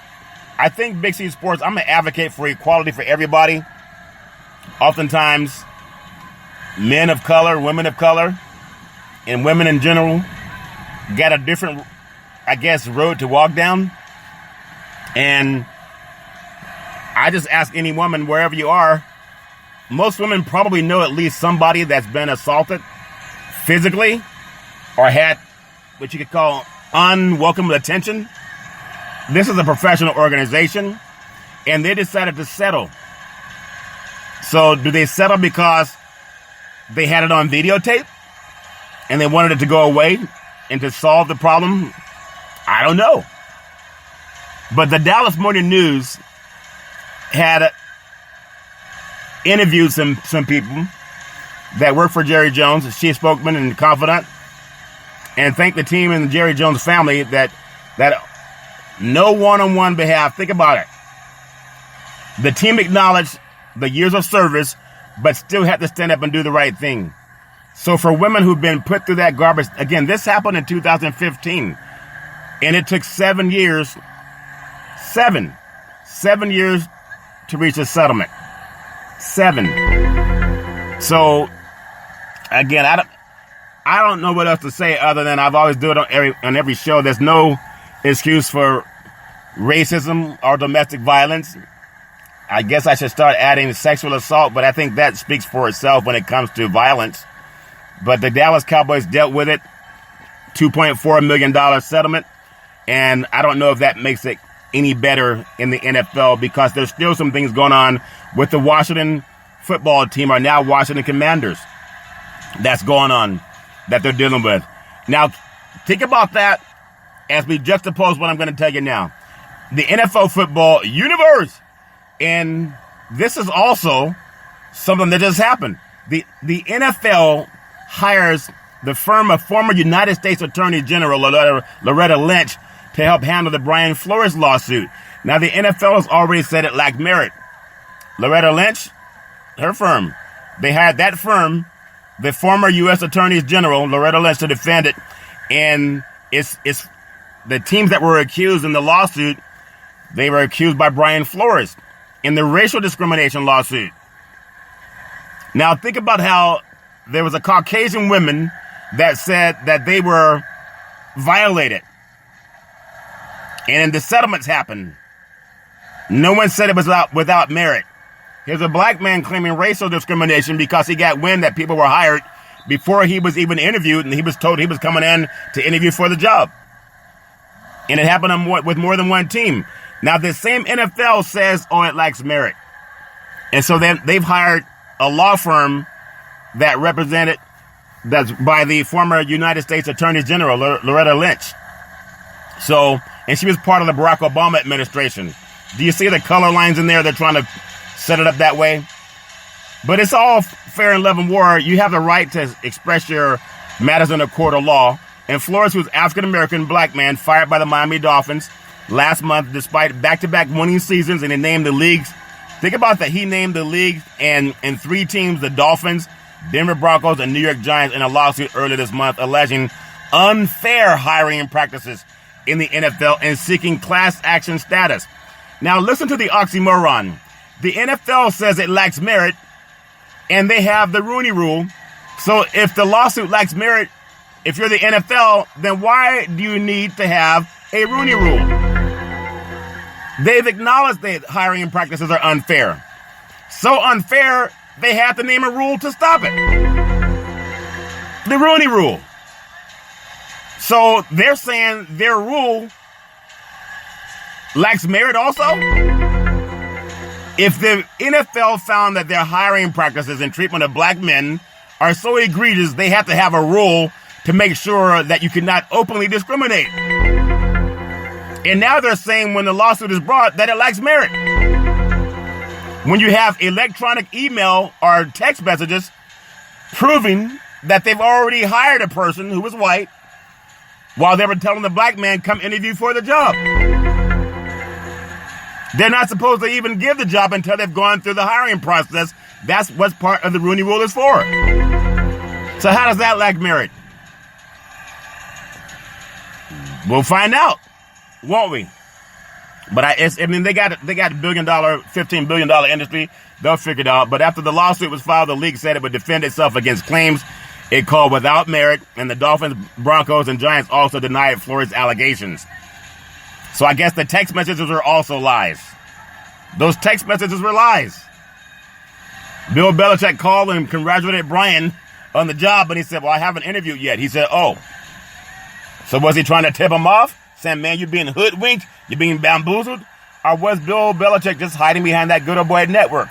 I think Big C Sports, I'm an advocate for equality for everybody. Oftentimes, men of color, women of color, and women in general got a different, road to walk down. And I just ask any woman, wherever you are, most women probably know at least somebody that's been assaulted physically or had what you could call unwelcome attention. This is a professional organization, and they decided to settle. So do they settle because they had it on videotape and they wanted it to go away and to solve the problem? I don't know. But the Dallas Morning News had interviewed some people that work for Jerry Jones, a chief spokesman and confidant, and thanked the team and the Jerry Jones family that no one-on-one behalf. Think about it. The team acknowledged the years of service, but still had to stand up and do the right thing. So for women who've been put through that garbage, again, this happened in 2015, and it took 7 years, seven years to reach a settlement. 7. So, again, I don't know what else to say other than I've always do it on every show. There's no excuse for racism or domestic violence. I guess I should start adding sexual assault, but I think that speaks for itself when it comes to violence. But the Dallas Cowboys dealt with it, $2.4 million settlement, and I don't know if that makes it any better in the NFL because there's still some things going on with the Washington football team, or now Washington Commanders, that's going on, that they're dealing with. Now, think about that as we juxtapose what I'm going to tell you now. The NFL football universe, and this is also something that just happened. The NFL hires the firm of former United States Attorney General Loretta Lynch to help handle the Brian Flores lawsuit. Now, the NFL has already said it lacked merit. Loretta Lynch, her firm, they hired that firm, the former U.S. Attorney General Loretta Lynch, to defend it. And it's the teams that were accused in the lawsuit, they were accused by Brian Flores in the racial discrimination lawsuit. Now, think about how there was a Caucasian woman that said that they were violated. And the settlements happened. No one said it was without merit. Here's a black man claiming racial discrimination because he got wind that people were hired before he was even interviewed, and he was told he was coming in to interview for the job. And it happened with more than one team. Now, the same NFL says, it lacks merit. And so they've hired a law firm that's by the former United States Attorney General, Loretta Lynch. So, and she was part of the Barack Obama administration. Do you see the color lines in there? They're trying to set it up that way. But it's all fair in love and war. You have the right to express your matters in a court of law. And Flores, who's African-American black man, fired by the Miami Dolphins last month, despite back-to-back winning seasons, and he named the leagues. Think about that. He named the league and 3 teams, the Dolphins, Denver Broncos, and New York Giants, in a lawsuit earlier this month alleging unfair hiring practices in the NFL and seeking class action status. Now, listen to the oxymoron. The NFL says it lacks merit, and they have the Rooney Rule. So if the lawsuit lacks merit, if you're the NFL, then why do you need to have a Rooney Rule? They've acknowledged that hiring practices are unfair. So unfair, they have to name a rule to stop it. The Rooney Rule. So they're saying their rule lacks merit also? If the NFL found that their hiring practices and treatment of black men are so egregious, they have to have a rule to make sure that you cannot openly discriminate. And now they're saying when the lawsuit is brought that it lacks merit. When you have electronic email or text messages proving that they've already hired a person who was white while they were telling the black man, come interview for the job. They're not supposed to even give the job until they've gone through the hiring process. That's what part of the Rooney Rule is for. So how does that lack merit? We'll find out, won't we? But they got $1 billion, $15 billion industry. They'll figure it out. But after the lawsuit was filed, the league said it would defend itself against claims it called without merit, and the Dolphins, Broncos, and Giants also denied Flores' allegations. So I guess the text messages were also lies. Those text messages were lies. Bill Belichick called and congratulated Brian on the job, but he said, well, I haven't interviewed yet. He said, oh. So was he trying to tip him off? Saying, man, you're being hoodwinked, you're being bamboozled? Or was Bill Belichick just hiding behind that good old boy network?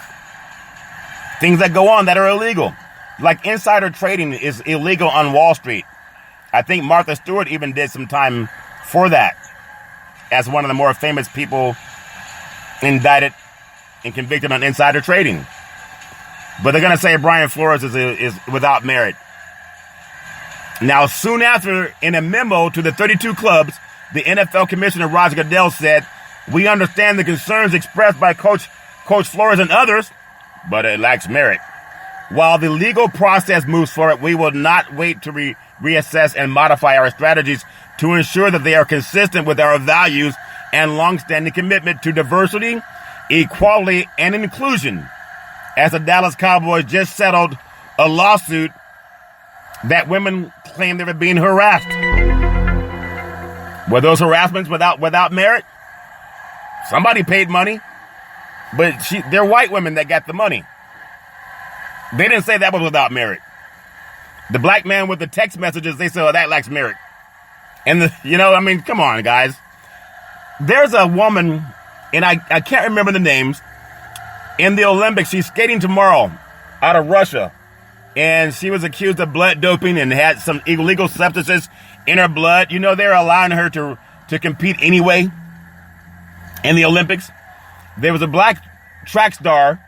Things that go on that are illegal. Like insider trading is illegal on Wall Street. I think Martha Stewart even did some time for that as one of the more famous people indicted and convicted on insider trading. But they're going to say Brian Flores is without merit. Now, soon after, in a memo to the 32 clubs, the NFL Commissioner Roger Goodell said, "We understand the concerns expressed by Coach Flores and others, but it lacks merit. While the legal process moves forward, we will not wait to reassess and modify our strategies to ensure that they are consistent with our values and longstanding commitment to diversity, equality, and inclusion." As the Dallas Cowboys just settled a lawsuit that women claim they were being harassed. Were those harassments without merit? Somebody paid money, but they're white women that got the money. They didn't say that was without merit. The black man with the text messages, they said, "Oh, that lacks merit." And come on, guys. There's a woman, and I can't remember the names, in the Olympics. She's skating tomorrow out of Russia. And she was accused of blood doping and had some illegal substances in her blood. They're allowing her to compete anyway in the Olympics. There was a black track star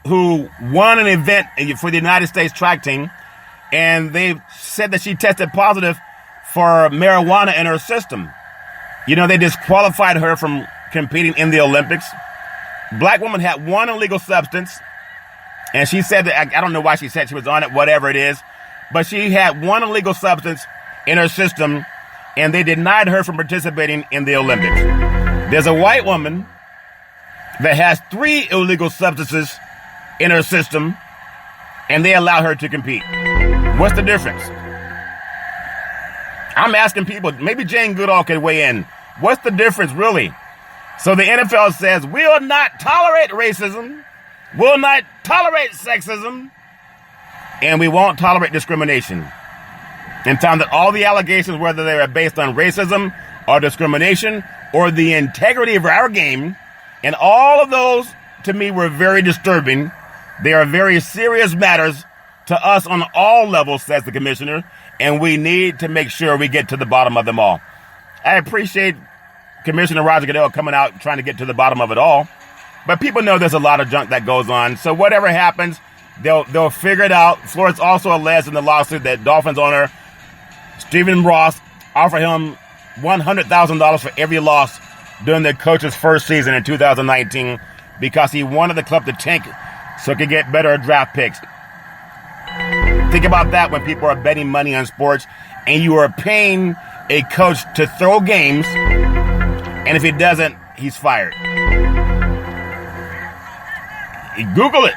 who won an event for the United States track team, and they said that she tested positive for marijuana in her system. They disqualified her from competing in the Olympics. Black woman had one illegal substance, and she said that, I don't know why she said she was on it, whatever it is, but she had one illegal substance in her system, and they denied her from participating in the Olympics. There's a white woman that has 3 illegal substances in her system, and they allow her to compete. What's the difference? I'm asking people, maybe Jane Goodall could weigh in. What's the difference, really? So the NFL says, we'll not tolerate racism, we'll not tolerate sexism, and we won't tolerate discrimination. And found that all the allegations, whether they are based on racism or discrimination or the integrity of our game, and all of those, to me, were very disturbing. They are very serious matters to us on all levels, says the commissioner, and we need to make sure we get to the bottom of them all. I appreciate Commissioner Roger Goodell coming out trying to get to the bottom of it all. But people know there's a lot of junk that goes on. So whatever happens, they'll figure it out. Flores also alleged in the lawsuit that Dolphins owner Stephen Ross offered him $100,000 for every loss during the coach's first season in 2019 because he wanted the club to tank so it could get better draft picks. Think about that when people are betting money on sports and you are paying a coach to throw games, and if he doesn't, he's fired. Google it.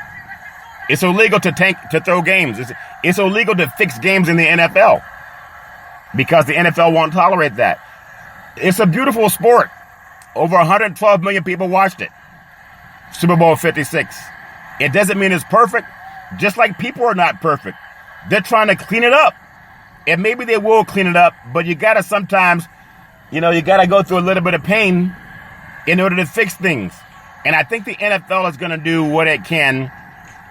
It's illegal to throw games. It's illegal to fix games in the NFL because the NFL won't tolerate that. It's a beautiful sport. Over 112 million people watched it. Super Bowl 56. It doesn't mean it's perfect, just like people are not perfect. They're trying to clean it up. And maybe they will clean it up, but you gotta sometimes, you gotta go through a little bit of pain in order to fix things. And I think the NFL is gonna do what it can,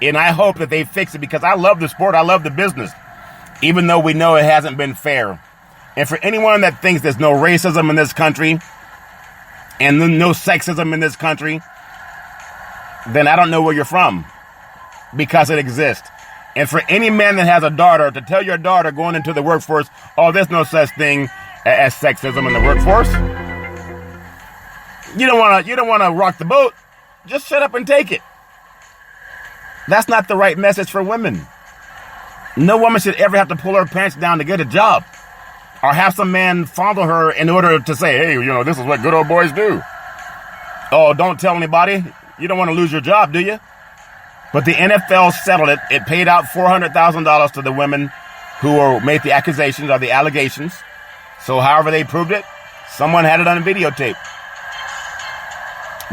and I hope that they fix it because I love the sport, I love the business, even though we know it hasn't been fair. And for anyone that thinks there's no racism in this country, and no sexism in this country, then I don't know where you're from, because it exists. And for any man that has a daughter, to tell your daughter going into the workforce, oh, there's no such thing as sexism in the workforce. You don't want to rock the boat. Just shut up and take it. That's not the right message for women. No woman should ever have to pull her pants down to get a job, or have some man fondle her in order to say, hey, this is what good old boys do. Oh, don't tell anybody. You don't want to lose your job, do you? But the NFL settled it. It paid out $400,000 to the women who made the accusations or the allegations. So however they proved it, someone had it on videotape.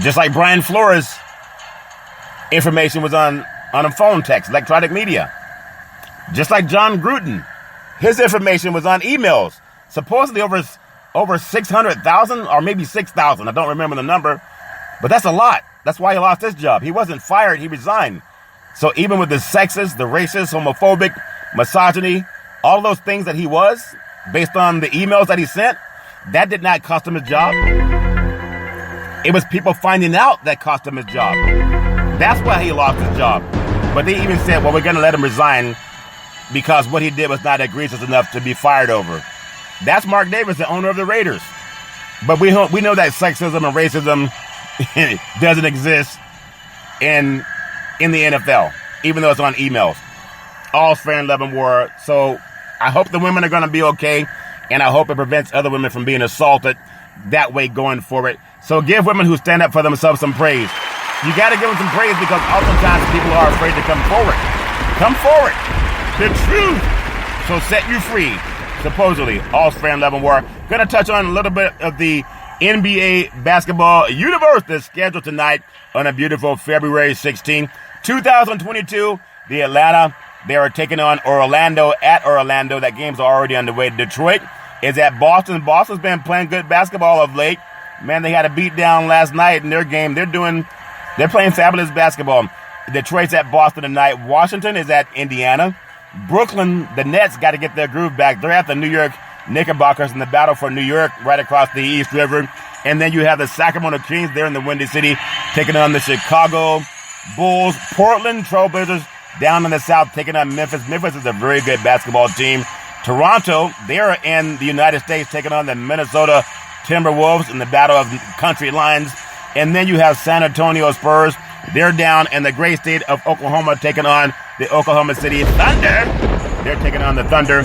Just like Brian Flores' information was on a phone text, electronic media. Just like John Gruden, his information was on emails. Supposedly over 600,000 or maybe 6,000. I don't remember the number, but that's a lot. That's why he lost his job. He wasn't fired. He resigned. So even with the sexist, the racist, homophobic, misogyny, all those things that he was, based on the emails that he sent, that did not cost him his job. It was people finding out that cost him his job. That's why he lost his job. But they even said, well, we're going to let him resign because what he did was not egregious enough to be fired over. That's Mark Davis, the owner of the Raiders. But we know that sexism and racism doesn't exist in the NFL, even though it's on emails. All's fair in love and war. So I hope the women are going to be okay, and I hope it prevents other women from being assaulted that way going forward. So give women who stand up for themselves some praise. You got to give them some praise because oftentimes people are afraid to come forward. Come forward. The truth shall set you free. Supposedly, all's fair in love and war. Going to touch on a little bit of the NBA basketball universe that's scheduled tonight on a beautiful February 16, 2022. The Atlanta, they are taking on Orlando at Orlando. That game's already underway. Detroit is at Boston. Boston's been playing good basketball of late. Man, they had a beat down last night in their game. They're playing fabulous basketball. Detroit's at Boston tonight. Washington is at Indiana. Brooklyn, the Nets got to get their groove back. They're at the New York Knickerbockers in the battle for New York right across the East River. And then you have the Sacramento Kings there in the Windy City taking on the Chicago Bulls. Portland Trailblazers down in the South taking on Memphis. Memphis is a very good basketball team. Toronto, they're in the United States taking on the Minnesota Timberwolves in the battle of country lines. And then you have San Antonio Spurs. They're down in the great state of Oklahoma taking on the Oklahoma City Thunder. They're taking on the Thunder.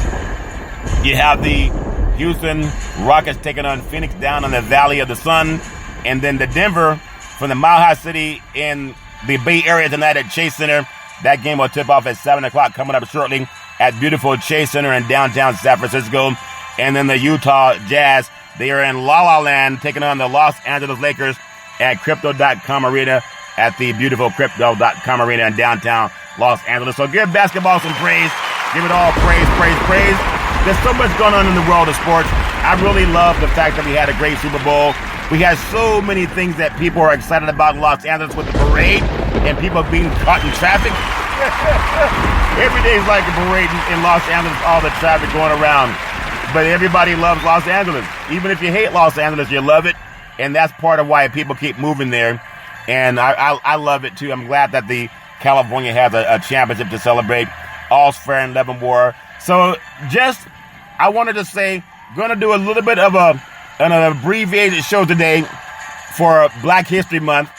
You have the Houston Rockets taking on Phoenix down in the Valley of the Sun. And then the Denver from the Mile High City in the Bay Area tonight at Chase Center. That game will tip off at 7 o'clock coming up shortly at beautiful Chase Center in downtown San Francisco. And then the Utah Jazz, they are in La La Land taking on the Los Angeles Lakers at Crypto.com Arena at the beautiful Crypto.com Arena in downtown Los Angeles. So give basketball some praise. Give it all praise, praise, praise. There's so much going on in the world of sports. I really love the fact that we had a great Super Bowl. We had so many things that people are excited about in Los Angeles with the parade and people being caught in traffic. Every day is like a parade in Los Angeles, all the traffic going around. But everybody loves Los Angeles. Even if you hate Los Angeles, you love it. And that's part of why people keep moving there. And I love it too. I'm glad that the California has a championship to celebrate. All's fair in love and war. So I wanted to say, going to do a little bit of an abbreviated show today for Black History Month.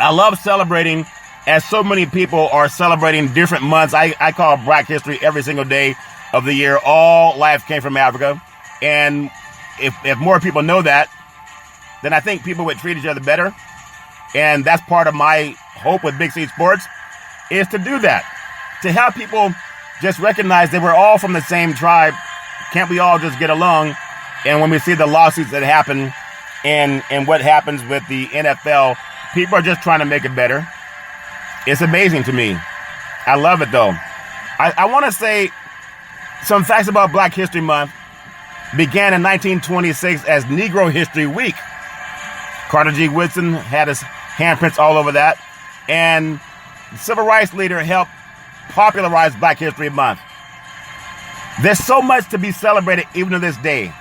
I love celebrating, as so many people are celebrating different months. I call Black History every single day of the year. All life came from Africa. And if more people know that, then I think people would treat each other better. And that's part of my hope with Big C Sports, is to do that. To have people just recognize that we're all from the same tribe. Can't we all just get along? And when we see the lawsuits that happen and what happens with the NFL, people are just trying to make it better. It's amazing to me. I love it, though. I want to say some facts about Black History Month. Began in 1926 as Negro History Week. Carter G. Woodson had his handprints all over that. And the civil rights leader helped popularize Black History Month. There's so much to be celebrated even to this day.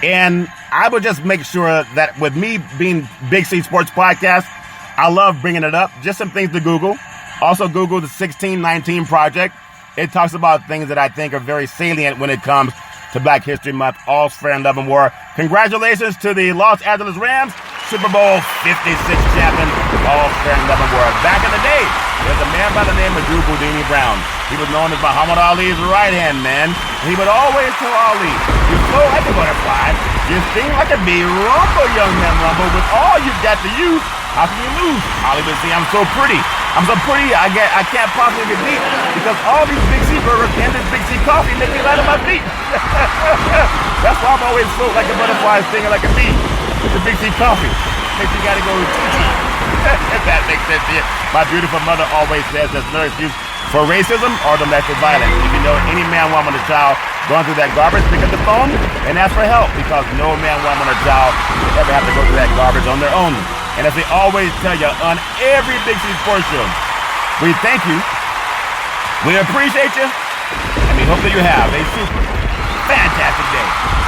And I would just make sure that with me being Big C Sports Podcast, I love bringing it up. Just some things to Google. Also Google the 1619 Project. It talks about things that I think are very salient when it comes to Black History Month. All's fair in love and war. Congratulations to the Los Angeles Rams, Super Bowl 56 champion. All's fair in love and war. Back in the day, there's a man by the name of Drew Boudini Brown. He was known as Muhammad Ali's right-hand man. He would always tell Ali, "You flow like a butterfly, you sting like a bee, rumble, young man, rumble. With all you've got to use, how can you lose?" Ali would say, "I'm so pretty. I'm so pretty, I can't possibly get beat because all these Big C burgers and this Big C coffee make me light on my feet." That's why I'm always float like a butterfly, stinging like a bee. It's the Big C coffee. Makes you gotta go TT. If that makes sense to you. My beautiful mother always says there's no excuse for racism or domestic violence. If you know any man, woman, or child going through that garbage, pick up the phone and ask for help, because no man, woman, or child should ever have to go through that garbage on their own. And as we always tell you on every Big C Sports show, We thank you. We appreciate you. And we hope that you have a super fantastic day.